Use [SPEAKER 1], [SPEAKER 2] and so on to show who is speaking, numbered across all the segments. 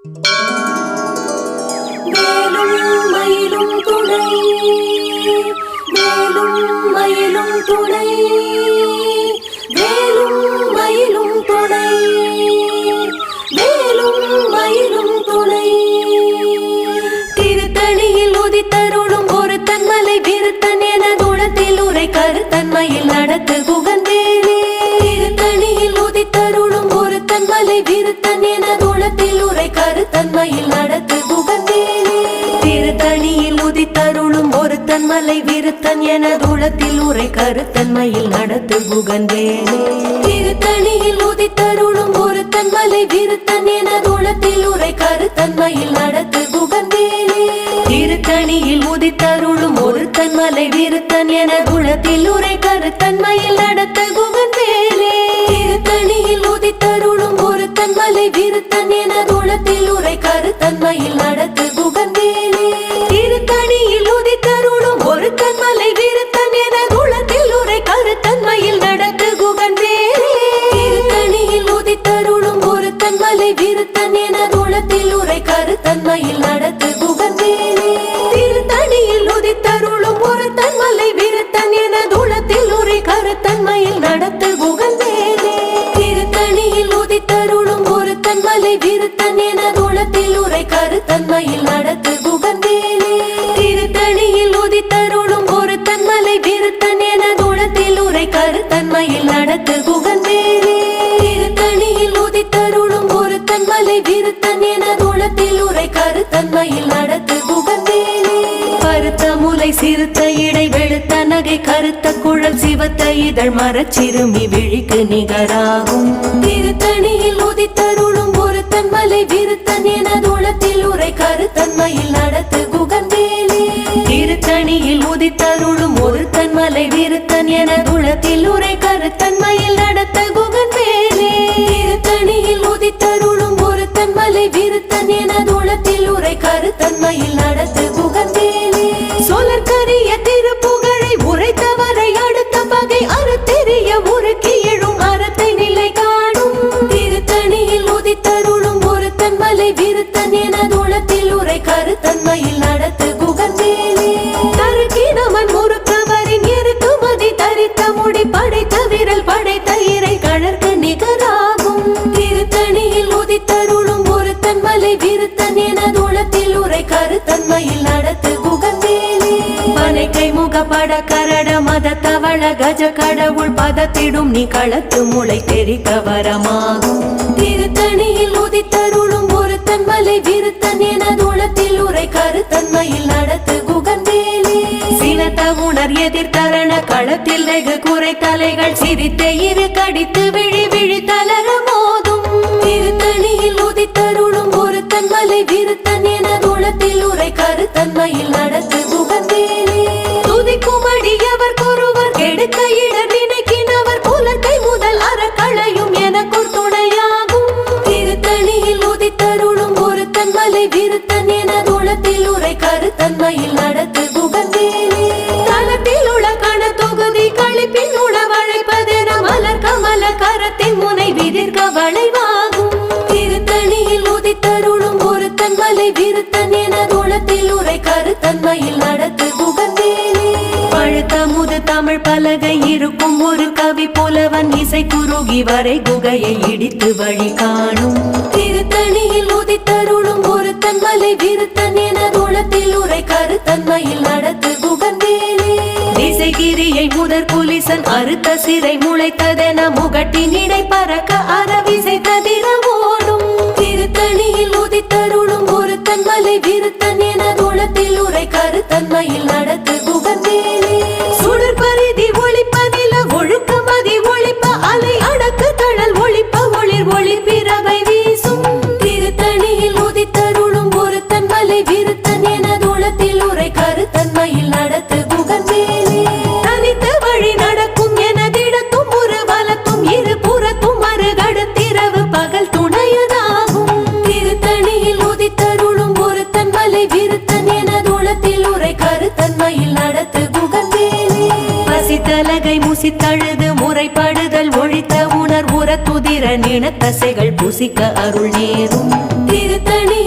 [SPEAKER 1] வேலும் மயிலும் துணை, வேலும் மயிலும் துணை, வேலும் மயிலும் துணை, வேலும் மயிலும் துணை. திருத்தணியில் உதித்தருளும் ஒரு தன்மலை விருத்தன் என குணத்தில் உரை கருத்தன்மையில் நடத்து குகந்தேனே. திருத்தணியில் உதித்தருளும் ஒரு தன்மலை விருத்தன் என குணத்தில் உரை கருத்தன்மையில் நடத்து குகந்தேனே. திருத்தணியில் உதித்தருளும் ஒரு தன்மலை விருத்தன் என குணத்தில் உரை கருத்தன்மையில் நடத்து குகந்தேனே. திருத்தணியில் உதித்தருளும் ஒரு தன்மலை விருத்தன் என குணத்தில் உரை கருத்தன்மையில் நடத்து குகந்தேனே. திருத்தணியில் உதித்தருளும் ஒரு தன்மலை விருத்தன் என குணத்தில் உரை கருத்தன்மையில் நடத்த குகந்தேனே. திருத்தணியில் உதித்தருளும் ஒரு தன்மலை விருத்தன் என குணத்தில் உரை கருத்தன்மையில் நடத்து குகந்தேனே. திருத்தணியில் உதித்தருளும் ஒரு தன்மலை விருத்தன் என குணத்தில் உரை கருத்தன்மையில் நடத்து குகந்தேனே. திருத்தணியில் உதித்தருளும் ஒரு தன்மலை விருத்தன் என குணத்தில் உரை கருத்தன்மையில் நடத்து குகந்தேனே. திருத்தணியில் உதித்தருளும் ஒரு தன்மலை விருத்தன் என குணத்தில் உரை கருத்தன்மையில் நடத்து குகந்தேனே. திருத்தணியில் உதித்தருளும் ஒரு தன்மலை விருத்தன் என குணத்தில் உரை கருத்தன்மையில் நடத்து குகந்தேனே. திருத்தணியில் உதித்தருளும் ஒரு தன்மலை விருத்தன் என குணத்தில் உரை கருத்தன்மையில் நடத்து குகந்தேனே. திருத்தணியில் உதித்தருளும் ஒரு தன்மலை விருத்தன் என குணத்தில் உரை கருத்தன்மையில் நடத்து குகந்தேனே. கருத்த முலை சிறுத்த இடை வெளுத்த நகை கருத்த குழல் சிவத்த இதழ் மரச்சிறுமி விழிக்கு நிகராகும். திருத்தணியில் உதித்தருளும் ஒரு தன்மலை விருத்தன் என குணத்தில் உரை கருத்தன்மையில் நடத்து குகந்தேனே. திருத்தணியில் உதித்தருளும் ஒரு தன்மலை விருத்தன் என குணத்தில் உரை கருத்தன்மையில் நடத்த குகந்தேனே. திருத்தணியில் உதித்தருளும் ஒரு தன்மலை விருத்தன் என குணத்தில் உரை கருத்தன்மையில் நடத்து குகந்தேனே. சொலற்கரிய திருப்புகழை உரைத்தவரை அடுத்த பகை அறுத்தெறிய உருக்கி எழும் அறத்தை நிலை காணும். திருத்தணியில் உதித்தருளும் ஒரு தன்மலை விருத்தன் என குணத்தில் உரை கருத்தன்மையில் நடத்து குகந்தேனே. கருக்கினவன் முறுக்கவரின் இருக்குமதி தரித்த முடி படைத்த விரல் படைத்த இறை கழற்கு நிகராகும். திருத்தணியில் உதித்தருளும் ஒரு தன்மலை விருத்தன் என குணத்தில் உரை கருத்தன்மையில் நடத்து குகந்தேனே. பனைக்கை முகப்பட கரட மத தவள கஜ கடவுள் பதத்திடும் நீ களத்து முளை தெரிக்க வரமாகும். திருத்தணியில் உதித்தருளும் ஒரு தன்மலை விருத்தன் என குணத்தில் உரை கருத்தன்மையில் நடத்து குகந்தேனே. சினத்த உணர் எதிர்த்தரண களத்தில் வெகு குறை தலைகள் சிரித்த இரு கடித்து விழி விழி தளர மோதும். திருத்தணியில் உதித்தருளும் ஒரு தன்மலை விருத்தன் என குணத்தில் உரை கருத்தன்மையில் நடத்து குகந்தேனே. துதிக்கும் அடியவர் கொருவர் கெடுக்க இடர் நினைக்கினவர் புலத்தை முதல் அறக்களையும் எனக்குள் துணையாகும். திருத்தணியில் உதித்தருளும் ஒரு தன்மலை விருத்தன் என குணத்தில் உரை கருத்தன்மையில் நடத்து குகந்தேனே. தளத்தில் உள்ள கண தொகுதி கழிப்பின் உணவழைப்பதென மலர் கமல கரத்தின் முனை விதிர்க்க வளைவாகும். திருத்தணியில் உதித்தருளும் ஒரு தன்மலை விருத்தன் என குணத்தில் உரை கருத்தன்மையில் நடத்து குகந்தேனே. பழுத்த முது தமிழ் பலகை இருக்கும் ஒரு கவி புலவன் இசை குறுகி வரை குகையை இடித்து வழி காணும். திருத்தணியில் உதித்தருளும் ஒரு தன்மலை விருத்தன் என குணத்தில் உரை கருத்தன்மையில் நடத்து குகந்தேனே. திசைகிரியை முதற் புலிசன் அறுத்த சிறை முளைத்ததென முகட்டின் இடை பறக்க அறவிசை ததிர ஓடும். திருத்தணியில் உதித்தருளும் ஒரு தன்மலை விருத்தன் என குணத்தில் உரை கருத்தன்மையில் நடத்து குகந்தேனே. சுடர் பரிதி ஒளிப்ப நில ஒழுக்க மதி ஒளிப்ப அலை அடக்கு தழல் ஒளிப்ப ஒளிர் ஒளி பிறவை வீசும். திருத்தணியில் உதித்தருளும் ஒரு தன்மலை விருத்தன் என குணத்தில் உரை கருத்தன்மையில் நடத்து குகந்தேனே. தனித்து வழி நடக்கும் என திடத்தும் ஒரு வலத்தும் இரு புறத்தும் மறுகடத்திரவு பகல் துணையதாகும். திருத்தணியில் உதித்தருளும் ஒரு தன்மலை விருத்தன் என குணத்தில் உரை கருத்தன்மையில் நடத்து குகந்தேனே. பசித்தலகை முசித்தழுது முறைப்படுதல் ஒழித்த உணர் உர துதிர நினத்தசைகள் புசிக்க அருள் நேரும். திருத்தணி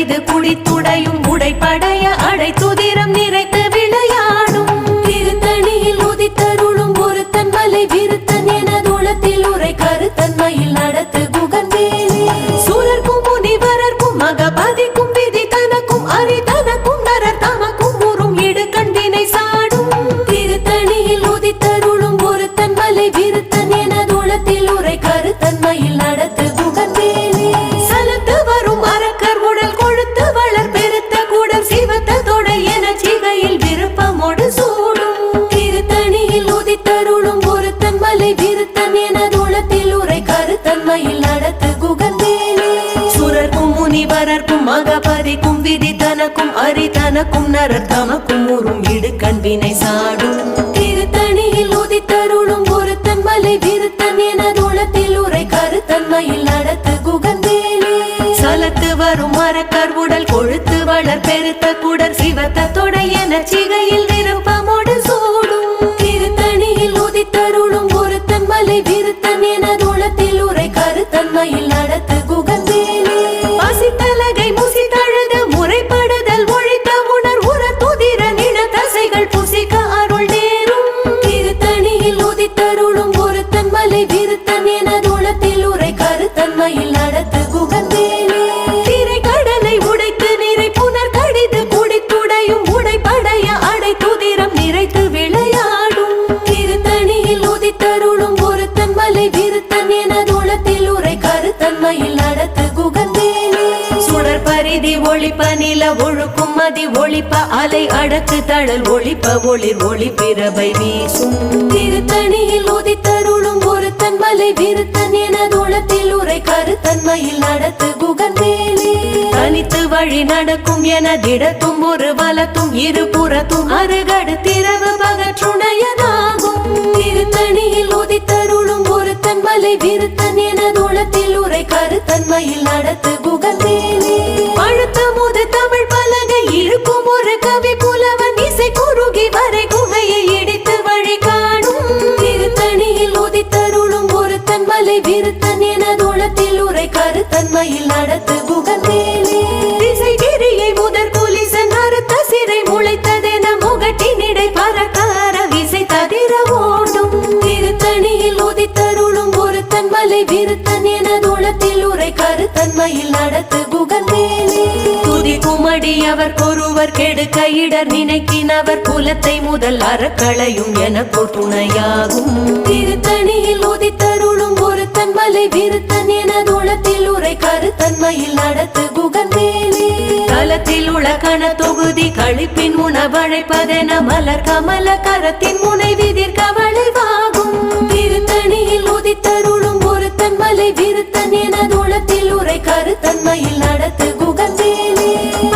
[SPEAKER 1] கடிது குடித்துடையும் உடைப்படைய அடைத்துதிரம் நிறைத்து விளையாடும் திருத்தணியில் உதித்தருளும் ஒருத்தன் மலை விருத்தன் எனதுளத்தில் உரை கருத்தன்மையில் நடத்து குகன்வேலே சூரர்க்கும் முனிவரர்க்கும் மகபதிக்கும் விதி தனக்கும் அரிதனக்கும் நரர் தமக்கும் உறும் இடு கண்வினை சாடும் திருத்தணியில் உதித்தருளும் ஒருத்தன் மலை விருத்தன் எனதுளத்தில் உரை கருத்தன்மையில் நடத்து குகன்வேலே சலத்து வரும் அரக்கர் உடல் கொழுத்து வளர் பெருத்த கூடல் சிவத்த தொடை என சிகையில் விருப்பமோடு சூடும் திருத்தணியில் உதித்தருளும் ஒருத்தன் மலை விருத்தன் எனதுளத்தில் உரை கருத்தன்மையில் நடத்து குகன்வேலே சுரர்க்கும் முனிவரர்க்கும் மகபதிக்கும் விதி தனக்கும் அரிதனக்கும் நரர் தமக்கும் உறும் இடு கண்வினை சாடும் திருத்தணியில் உதித்தருளும் ஒருத்தன் மலை விருத்தன் எனதுளத்தில் உரை கருத்தன்மையில் நடத்து குகன்வேலே சலத்து வரும் மரக்கர் உடல் கொழுத்து வளர் பெருத்த குடர் சிவத்த தொடை என சிகையில் விருப்பமோடு சூடும் திருத்தணியில் உதித்தருளும் ஒருத்தன் மலை விருத்தன் எனதுளத்தில் உரை கருத்தன்மையில் நடத்து குகன்வேலே பசித்தலகை முசித்தழுது முறைப்படுதல் ஒழித்த உணர் உர துதிர நில தசைகள் புசிக்க அருள் நேரும் திருத்தணியில் உதித்தருளும் ஒருத்தன் மலை விருத்தன் எனதுளத்தில் உரை கருத்தன்மையில் நடத்து குகன்வேலே திரை கடலை உடைத்து நிறை புனர் கடிது குடித்துடையும் உடைப்படைய அடைத்துதிரம் நிறைத்து விளையாடும் திருத்தணியில் உதித்தருளும் ஒருத்தன் மலை விருத்தன் எனதுளத்தில் உரை கருத்தன்மையில் நடத்து குகன்வேலே சுடர் பரிதி ஒளிப்ப நில ஒழுக்கும் மதி ஒளிப்ப அலை அடக்கு தழல் ஒளிப்ப ஒளிர் ஒளி பிறவை வீசும் திருத்தணியில் உதித்தருளும் ஒருத்தன் மலை விருத்தன் எனதுளத்தில் உரை கருத்தன்மையில் நடத்து குகன்வேலே தனித்து வழி நடக்கும் என திடத்தும் ஒரு வலத்தும் இருபுறத்தும் அருகடு திரவு பகற்றுணையதாகும் திருத்தணியில் உதித்தருளும் ஒருத்தன் மலை விருத்தன் எனதுளத்தில் உரை கருத்தன்மையில் நடத்து குகன்வேலே பழுத்த முது தமிழ் பலகை இருக்கும் ஒரு கவி புலவன் இசை குறுகி வரை குகையை இடித்து வழி காணும் திருத்தணியில் உதித்தருளும் ஒருத்தன் மலை விருத்தன் எனதுளத்தில் உரை கருத்தன்மையில் நடத்து குகன்வேலே திசை கிரியை முதற் குலிசன் அறுத்த சிறை முளைத்ததென முகட்டினிடை பறக்கார விசை தவிர ஓடும் திருத்தணியில் உதித்தருளும் ஒருத்தன் மலை விருத்தன் எனதுளத்தில் உரை கருத்தன்மையில் நடத்து குகன்வேலே துதி குமடியவர் ஒருவர் கெடுக்க இடர் நினைக்கினவர் குலத்தை முதல் அறக்களையும் எனக்கோ துணையாகும் திருத்தணியில் உதித்தருளும் ஒருத்தன் மலை விருத்தன் எனதுளத்தில் உரை கருத்தன்மையில் நடத்து குகன்வேலே தலத்தில் உள்ள கண தொகுதி கழிப்பின் உணவழைப்பதென மலர் கமல கரத்தின் முனை விதிர் கவளைவாகும் திருத்தணியில் உதித்தருளும் ஒருத்தன் மலை விருத்தன் எனதுளத்தில் உரை கருத்தன்மையில் நடத்து குகன்வேலே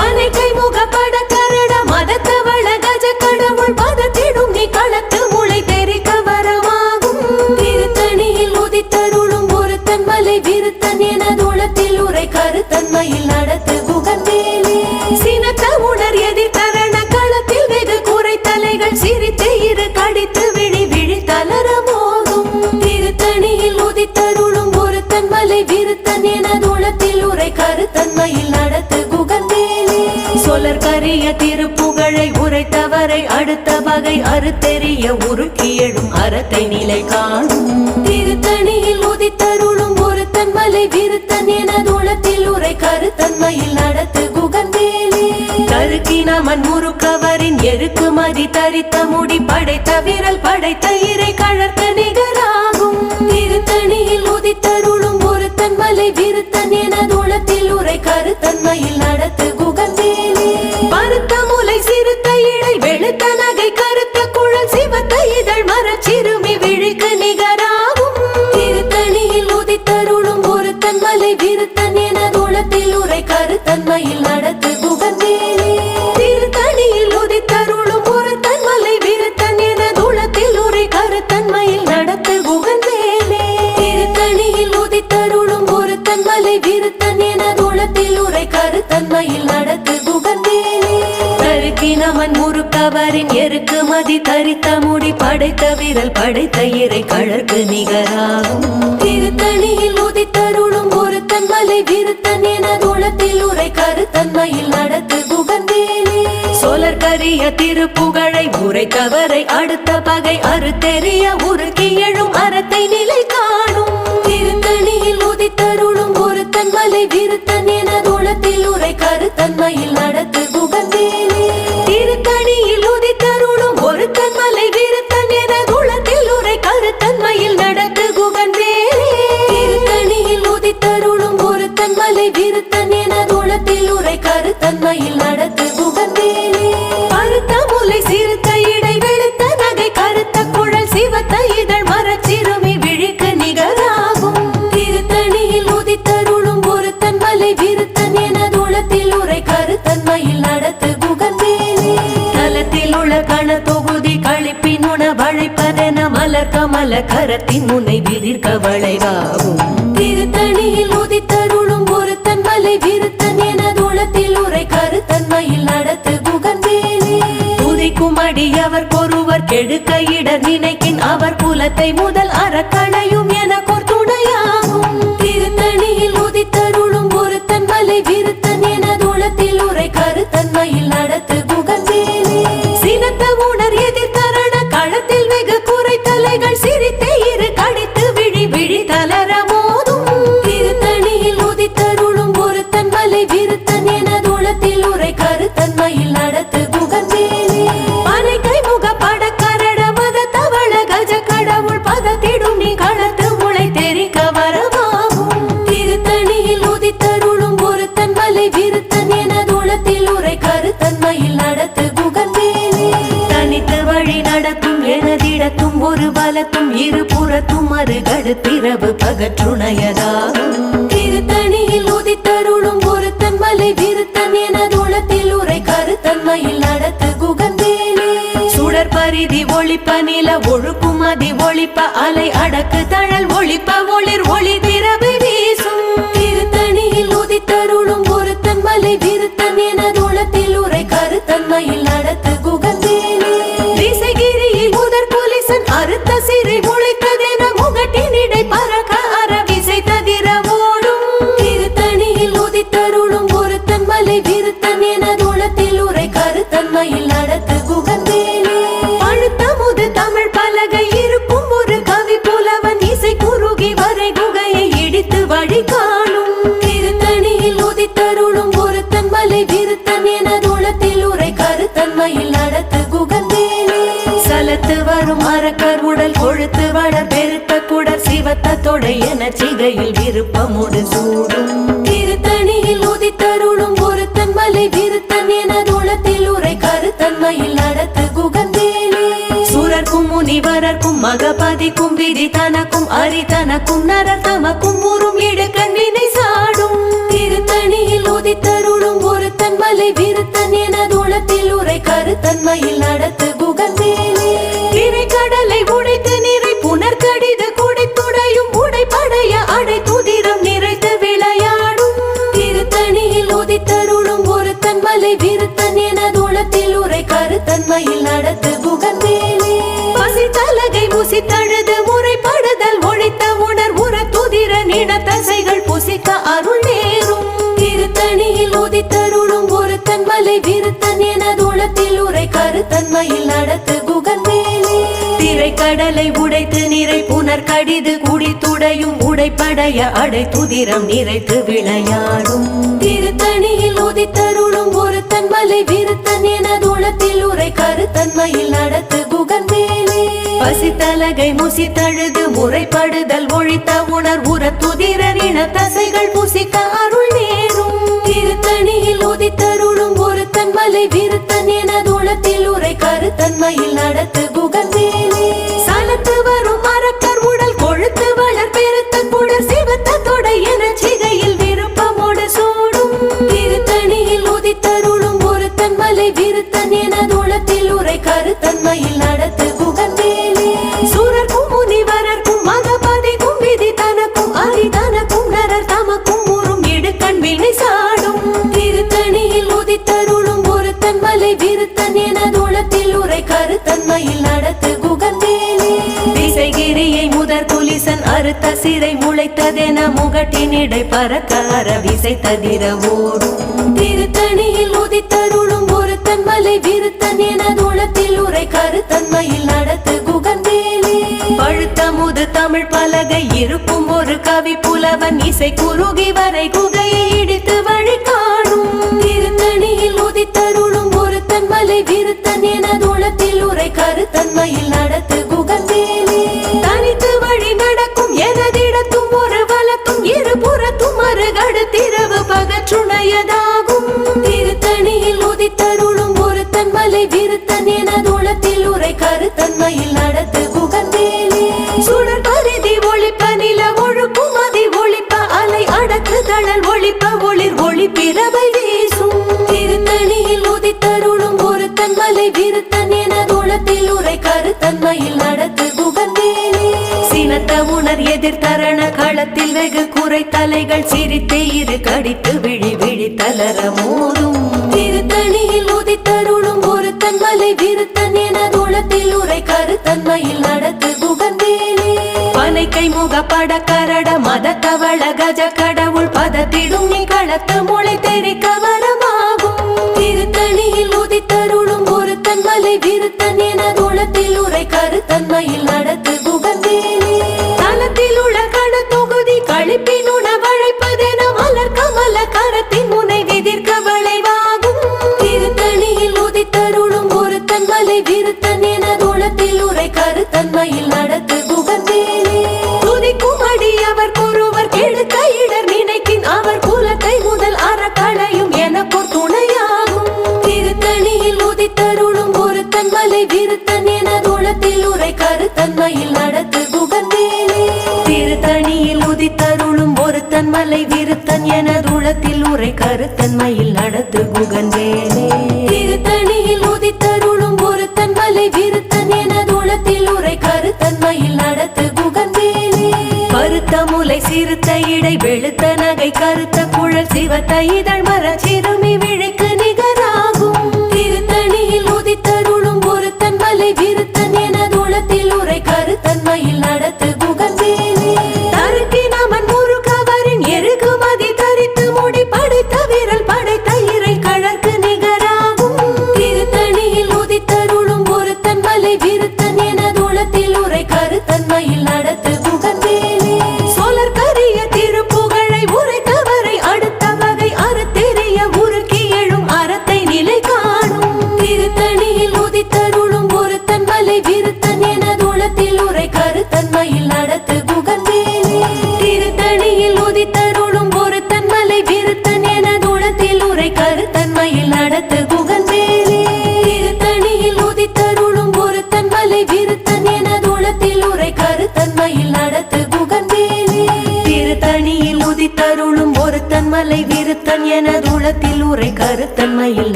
[SPEAKER 1] அனைக்கை முகப்பட கரட மதத்தவள கஜ கடவுள் பதத்திடும் நீ களத்து முளை தெரிக்க வரவாகும் திருத்தணியில் உதித்தருளும் ஒருத்தன் மலை விருத்தன் எனதுளத்தில் உரை கருத்தன்மையில் நடத்து குகன்வேலே சினத்த உணர் எதிர் தரண களத்தில் வெகு குறை தலைகள் சிரித்து இரு கடித்து விழி விழி தளர மோதும் திருத்தணியில் உதித்தருளும் ஒருத்தன் மலை விருத்தன் எனதுளத்தில் உரை கருத்தன்மையில் நடத்து குகன்வேலே சொலர் கரிய திருப்புகழை உரைத்தவரை அடுத்த வகை அறுத்தெறிய உருக்கி எழும் அறத்தை நிலை காணும் திருத்தணியில் உதித்தருளும் ஒருத்தன் மலை விருத்தன் எனதுளத்தில் உரை கருத்தன்மையில் நடத்து குகன்வேலே கருக்கினமன் முறுக்கவரின் எருக்கு மதி தரித்த முடி படைத்த விரல் படைத்த இறை கழற்க நிகராகும் திருத்தணியில் உதித்தருளும் ஒருத்தன் மலை விருத்தன் எனதுளத்தில் உரை கருத்தன்மையில் நடத்து குகன்வேலே பருத்த முலை சிறுத்த இடை வெளுத்த நகை கருத்த குழல் சிவத்த இதழ் மரச்சிறுமி விழிக்கு நிகராகும் திருத்தணியில் உதித்தருளும் ஒருத்தன் மலை விருத்தன் எனதுளத்தில் உரை கருத்தன்மையில் நடத்து குகன்வேலே திருத்தணியில் உதித்தருளும் ஒருத்தன் மலை விருத்தன் எனதுளத்தில் உரை கருத்தன்மையில் நடத்து குகன்வேலே திருத்தணியில் உதித்தருளும் ஒருத்தன் மலை விருத்தன் எனதுளத்தில் உரை கருத்தன்மையில் நடத்து குகன்வேலே தருக்கினமன் முறுக்கவரின் எருக்கு மதி தரித்த முடி படைத்த விரல் படைத்த இறை கழற்கு நிகராகும் திருத்தணியில் உதித்தருளும் ஒருத்தன் மலை விருத்தன் என தூளத்தில் உரை கருத்தன்மையில் நடத்து குகந்தேலே சோழர் கரிய திருப்புகழை உரைத்தவரை அடுத்த பகை அறுத்தெறிய உருக்கி எழும் அறத்தை நிலை காணும் திருத்தணியில் உதித்தருளும் ஒருத்தன் மலை விருத்தன் என தூளத்தில் உரை கருத்தன்மையில் நடத்து குகந்தேலே திருத்தணியில் உதித்தருளும் ஒருத்தன் மலை விருத்தன் என தூளத்தில் உரை கருத்தன்மையில் நடத்து குகந்தேலே திருத்தணியில் உதித்தருளும் ஒருத்தன் மலை விருத்தன் என தூளத்தில் உரை கருத்தன்மையில் நடத்து குகந்தேலே கருத்த முலை சிறுத்த இடை வெளுத்த நகை கருத்த குழல் சிவத்த இதழ் மரச்சிறுமி விழிக்கு நிகராகும் திருத்தணியில் உதித்தருளும் ஒருத்தன் மலை விருத்தன் என தூளத்தில் உரை கருத்தன்மையில் நடத்து குகந்தேலே தலத்தில் உள்ள கண தொகுதி கழிப்பின் உணவழைப்பதென மலர் கமல கரத்தின் முனை விதிர்க்க வளைவாகும் திருத்தணியில் உதித்தருளும் ஒருத்தன் மலை விருத்தன் என தூளத்தில் உரை கருத்தன்மையில் நடத்து குகந்தேலே துதிக்கும் அடியவர் பொறுவர் கெடுக்க இடர் நினைக்கின் அவர் குலத்தை முதல் அறக்கணையும் என துணையாகும் திருத்தணியில் உதித்தருளும் ஒருத்தன் மலை விருத்தன் என தூளத்தில் உரை கருத்தன்மையில் நடத்து குகந்தேலே சினத்த உணர் எதிர்கரண களத்தில் வெகு குறை தலைகள் சிரித்தே இரு கடித்து விழி விழி தளர மோதும் திருத்தணியில் உதித்தருளும் ஒருத்தன் மலை விருத்தன் என தூளத்தில் உரை கருத்தன்மையில் நடத்து குகந்தேலே அனைக்கை முக பட கரட மத தவள கஜ கடவுள் பதத்திடும் நீ களத்து முளை தெரிக்க வரவாகும் திருத்தணியில் உதித்தருளும் ஒருத்தன் மலை விருத்தன் என தூளத்தில் உரை கருத்தன்மையில் நடத்து குகந்தேலே தனித்து வழி நடத்தும் எனதிடத்தும் ஒரு பலத்தும் இரு புறத்தும் அருகடுத்திரவு பகற்றுணையதாகும் திருத்தணியில் உதித்தருளும் ஒருத்தன் மலை விருத்தன் என தூளத்தில் உரை கருத்தன்மையில் நடத்து குகந்தேலே சுடர் பரிதி ஒளிப்ப நில ஒழுக்கும் அதி ஒளிப்ப அலை அடக்கு தழல் ஒளிப்ப ஒளிர் ஒளி திரவு வீசும் திருத்தணியில் உதித்தருளும் ஒருத்தன் மலை விருத்தன் என தூளத்தில் உரை கருத்தன்மையில் நடத்து குகந்தேலே திசைகிரியில் முதற் புலிசன் அறுத்த சிறை முளைத்ததென முகட்டினிடை பறக்க அற விசை ததிர ஓடும் திருத்தணியில் உதித்தருளும் ஒருத்தன் மலை விருத்தன் என தூளத்தில் உரை கருத்தன்மையில் நடத்து குகந்தேலே பழுத்த முது தமிழ் பலகை இருக்கும் ஒரு கவி புலவன் இசை குறுகி வரை குகையை இடித்து வழி காணும் திருத்தணியில் உதித்தருளும் ஒருத்தன் மலை விருத்தன் என தூளத்தில் உரை கருத்தன்மையில் நடத்து குகந்தேலே சலத்து வரும் அரக்கர் உடல் கொழுத்து வளர் பெருத்த குடர் சிவத்த தொடை என சிகையில் விருப்பமுடு சூடும் திருத்தணியில் உதித்தருளும் ஒருத்தன் மலை விருத்தன் என தூளத்தில் உரை கருத்தன்மையில் நடத்து குகந்தேலே சுரர்க்கும் முனிவரர்க்கும் மகபதிக்கும் விதி தனக்கும் அரி தனக்கும் நரர் தமக்கும் ஊரும் இடுக்கண் வினை சாடும் திருத்தணியில் உதித்தருளும் ஒருத்தன் மலை விருத்தன் என தூளத்தில் உரை கருத்தன்மையில் நடத்து குகந்தேலே திரைக்கடலை உடைத்து நிறை புனர் கடிது குடைத்துடையும் உடைப்படைய அடை துதிரம் நிறைத்து விளையாடும் திருத்தணியில் உதித்தருளும் ஒருத்தன் மலை விருத்தன் என தூளத்தில் உரை கருத்தன்மையில் நடத்து குகந்தேலே பசி தலகை முசித்தழுது முறைப்படுதல் ஒழித்த உணர் உற துதிர நின தசைகள் புசிக்க அருள் நேரும் திருத்தணியில் உதித்தருளும் ஒருத்தன் மலை விருத்தன் என தூளத்தில் உரை கருத்தன்மையில் நடத்து குகந்தேலே திரைக்கடலை உடைத்து நிறை புனர் கடிது குடித்துடையும் உடைப்படைய அடை துதிரம் நிறைத்து விளையாடும் திருத்தணியில் உதித்தருளும் ஒருத்தன் மலை விருத்தன் என தூளத்தில் உரை கருத்தன்மையில் நடத்து குகந்தேலே பசித்தலகை முசித்தழுது முறைப்படுதல் ஒழித்த உணர் உற துதிர நின தசைகள் புசிக்க அருள் நேரும் திருத்தணியில் உதித்தருளும் ஒருத்தன் மலை விருத்தன் என தூளத்தில் உரை கருத்தன்மையில் நடத்து குகந்தேலே சலத்து வரும் அரக்கர் உடல் கொழுத்து வளர் பெருத்த குடர் சிவத்த தொடை என சிகையில் விருப்பமோடு சூடும் திருத்தணியில் உதித்தருளும் ஒருத்தன் மலை விருத்தன் என தூளத்தில் உரை கருத்தன்மையில் நடத்து குகந்தேலே சுரர்க்கும் முனிவரர்க்கும் மகபதிக்கும் விதி தனக்கும் அரி தனக்கும் நரர் தமக்கும் ஊரும் இடுக்கண் வினை சாடும் திருத்தணியில் உதித்தருளும் ஒருத்தன் மலை விருத்தன் என தூளத்தில் உரை கருத்தன்மையில் நடத்து குகந்தேலே திசைகிரியை முதற் புலிசன் கருத்த சிறை முளைத்ததென முகட்டினிடை பறக்க அரவிசை ததிர ஓடும் திருத்தணியில் உதித்தருளும் ஒருத்தன் மலை விருத்தன் என தூளத்தில் உரை கருத்தன்மையில் நடத்து குகந்தேலே பழுத்த முது தமிழ் பலகை இருக்கும் ஒரு கவி புலவன் இசை குறுகி வரை குகையை இடித்து வழி காணும் திருத்தணியில் உதித்தருளும் ஒருத்தன் மலை விருத்தன் என தூளத்தில் உரை கருத்தன்மையில் நடத்து குகந்தேலே தனித்து வழி நடக்கும் எனதிடத்தும் ஒரு வலத்தும் இருபுறத்தும் மறுகடு திரவு பகற்றுணையதாகும் திருத்தணியில் உதித்தருளும் ஒருத்தன் மலை விருத்தன் என தூளத்தில் உரை கருத்தன்மையில் நடத்து குகந்தேலே சுடர் பரிதி ஒளிப்ப நில ஒழுக்கும் மதி ஒளிப்ப அலை அடக்கு தழல் ஒளிப்ப ஒளிர் ஒளி பிறவை வீசும் திருத்தணியில் உதித்தருளும் ஒருத்தன் மலை விருத்தன் என தூளத்தில் உரை கருத்தன்மையில் நடத்து குகந்தேலே சினத்த உணர் எதிர் தரண களத்தில் வெகு குறை தலைகள் சிரித்து இரு கடித்து விழி விழி தளர மோதும் திருத்தணியில் உதித்தருளும் ஒருத்தன் மலை விருத்தன் என தூளத்தில் உரை கருத்தன்மையில் நடத்து குகந்தேலே பனைக்கை முகப்பட கரட மத தவள கஜ கடவுள் பதத்திடும் நீ களத்த முளை தெரிக்க வரமாகும் திருத்தணியில் உதித்தருளும் ஒருத்தன் மலை விருத்தன் என தூளத்தில் உரை கருத்தன்மையில் நடத்து குகந்தேலே தலத்தில் உள்ள கட தொகுதி கழிப்பின் உணவழைப்பதென மலர் கமல கரத்தின் முனை விதிர்க்க வளைவாகும் திருத்தணியில் உதித்தருளும் ஒருத்தன் மலை விருத்தன் என தூளத்தில் உரை கருத்தன்மையில் நடத்து குகந்தேலே துதிக்கும் அடியவர் ஒருவர் கெடுக்க இடர் நினைக்கின் அவர் குலத்தை முதல் அறக்களையும் எனக்கோர் துணையாகும் திருத்தணியில் உதித்தருளும் ஒருத்தன் மலை விருத்தன் என தூளத்தில் உரை கருத்தன்மையில் நடத்து குகந்தேலே திருத்தணியில் உதித்தருளும் ஒருத்தன் மலை விருத்தன் என தூளத்தில் உரை கருத்தன்மையில் நடத்து குகந்தேலே திருத்தணியில் உதித்தருளும் ஒருத்தன் மலை விருத்தன் என தூளத்தில் உரை கருத்தன்மையில் நடத்து குகந்தேலே பருத்த முலை சிறுத்த இடை வெளுத்த நகை கருத்த குழல் சிவத்த இதழ் மர சிறுமி விழிக்கு நிகராகும் திருத்தணியில் உதித்தருளும் ஒருத்தன் மலை விருத்தன் என தூளத்தில் உரை கருத்தன்மையில் நடத்து குகந்தேலே தருக்கி நமன் முருகவரின் எருகு மதி தரித்து முடி படைத்த விரல் படைத்த இறை கழற்கு நிகராகும் திருத்தணியில் உதித்தருளும் ஒருத்தன் மலை விருத்தன் என தூளத்தில் உரை கருத்தன்மையில் நடத்து குகந்தேலே சோழர் கரிய திருப்புகழை உரைத்தவரை அடுத்த வகை அறத்தெரிய உருக்கி எழும் அறத்தை நிலை காணும் திருத்தணியில் உதித்தருளும் ஒருத்தன் மலை விருத்தன் என தூளத்தில் உரை கருத்தன்மையில் நடத்து குகந்தேலே திருத்தணியில் உதித்தருளும் ஒருத்தன் மலை விருத்தன் என தூளத்தில் உரை கருத்தன்மையில் நடத்து குகந்தேலே திருத்தணியில் உதித்தருளும் ஒருத்தன் மலை விருத்தன் என தூளத்தில் உரை கருத்தன்மையில் நடத்து குகந்தேலே திருத்தணியில் உதித்தருளும் ஒருத்தன் மலை விருத்தன் என தூளத்தில் உரை கருத்தன்மையில்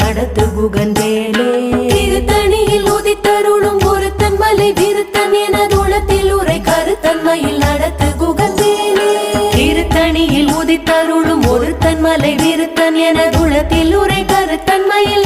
[SPEAKER 1] நடத்து குகந்தேலே திருத்தணியில் உதித்தருளும் ஒருத்தன் மலை விருத்தன் என தூளத்தில் உரை கருத்தன்மையில் நடத்து குகந்தேலே திருத்தணியில் உதித்தருளும் ஒருத்தன் மலை விருத்தன் என தூளத்தில் உரை கருத்தன்மையில்